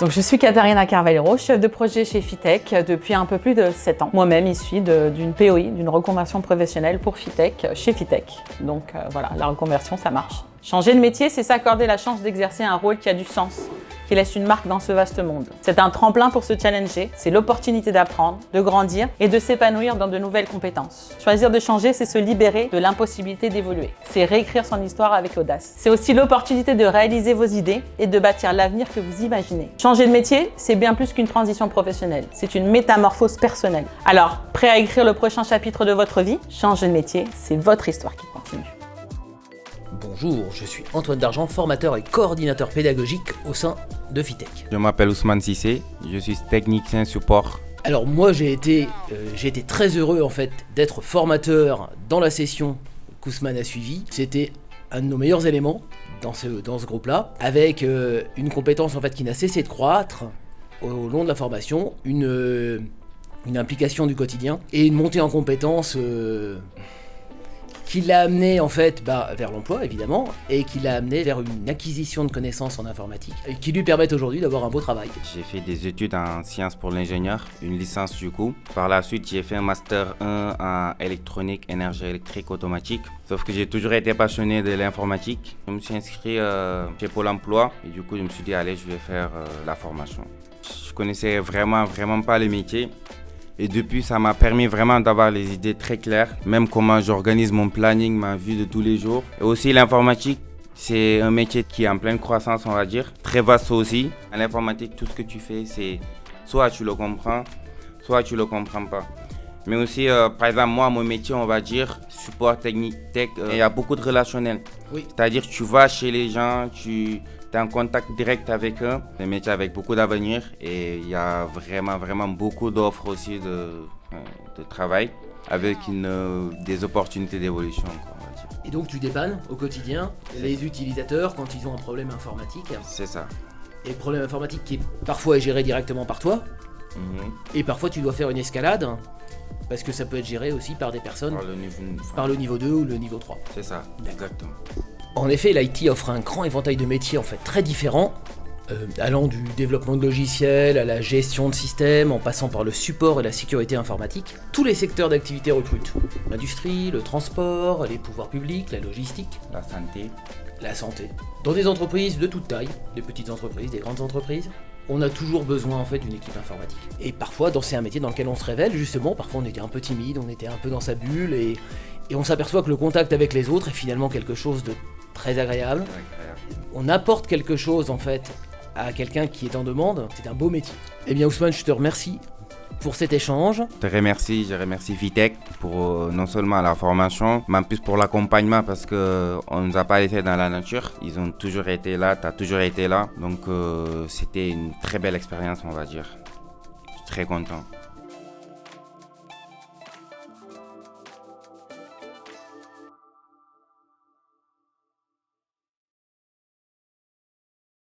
Donc, je suis Katharina Carvalero, chef de projet chez Fitech depuis un peu plus de 7 ans. Moi-même issue d'une POI, d'une reconversion professionnelle pour Fitech, chez Fitech. Donc voilà, la reconversion, ça marche. Changer de métier, c'est s'accorder la chance d'exercer un rôle qui a du sens, qui laisse une marque dans ce vaste monde. C'est un tremplin pour se challenger, c'est l'opportunité d'apprendre, de grandir et de s'épanouir dans de nouvelles compétences. Choisir de changer, c'est se libérer de l'impossibilité d'évoluer. C'est réécrire son histoire avec audace. C'est aussi l'opportunité de réaliser vos idées et de bâtir l'avenir que vous imaginez. Changer de métier, c'est bien plus qu'une transition professionnelle. C'est une métamorphose personnelle. Alors, prêt à écrire le prochain chapitre de votre vie? Changer de métier, c'est votre histoire qui continue. Bonjour, je suis Antoine Dargent, formateur et coordinateur pédagogique au sein de Fitech. Je m'appelle Ousmane Sissé, je suis technicien support. Alors moi j'ai été très heureux en fait d'être formateur dans la session qu'Ousmane a suivie. C'était un de nos meilleurs éléments dans ce groupe-là, avec une compétence en fait qui n'a cessé de croître au long de la formation, une implication du quotidien et une montée en compétences qui l'a amené en fait vers l'emploi évidemment et qui l'a amené vers une acquisition de connaissances en informatique et qui lui permettent aujourd'hui d'avoir un beau travail. J'ai fait des études en sciences pour l'ingénieur, une licence du coup. Par la suite, j'ai fait un master 1 en électronique, énergie électrique automatique. Sauf que j'ai toujours été passionné de l'informatique. Je me suis inscrit chez Pôle emploi et du coup je me suis dit allez, je vais faire la formation. Je connaissais vraiment pas le métier. Et depuis, ça m'a permis vraiment d'avoir les idées très claires, même comment j'organise mon planning, ma vie de tous les jours. Et aussi l'informatique, c'est un métier qui est en pleine croissance, on va dire, très vaste aussi. En informatique, tout ce que tu fais, c'est soit tu le comprends, soit tu le comprends pas. Mais aussi, par exemple, moi, mon métier, on va dire, support technique, tech, il y a beaucoup de relationnel. Oui. C'est-à-dire que tu vas chez les gens, tu es en contact direct avec eux. C'est un métier avec beaucoup d'avenir et il y a vraiment beaucoup d'offres aussi de travail avec des opportunités d'évolution, on va dire. Et donc tu dépannes au quotidien les utilisateurs quand ils ont un problème informatique. C'est ça. Et le problème informatique qui est parfois géré directement par toi. Et parfois tu dois faire une escalade parce que ça peut être géré aussi par des personnes par le niveau 2 ou le niveau 3. C'est ça, exactement. En effet, l'IT offre un grand éventail de métiers en fait très différents, allant du développement de logiciels à la gestion de systèmes, en passant par le support et la sécurité informatique. Tous les secteurs d'activité recrutent. L'industrie, le transport, les pouvoirs publics, la logistique, la santé. Dans des entreprises de toute taille, des petites entreprises, des grandes entreprises, on a toujours besoin en fait d'une équipe informatique. Et parfois, c'est un métier dans lequel on se révèle justement, parfois on était un peu timide, on était un peu dans sa bulle et on s'aperçoit que le contact avec les autres est finalement quelque chose de très agréable. On apporte quelque chose en fait à quelqu'un qui est en demande, c'est un beau métier. Eh bien Ousmane, je te remercie pour cet échange. Je remercie Fitech pour non seulement la formation, mais en plus pour l'accompagnement parce qu'on ne nous a pas laissé dans la nature. Ils ont toujours été là, tu as toujours été là. Donc c'était une très belle expérience, on va dire. Je suis très content.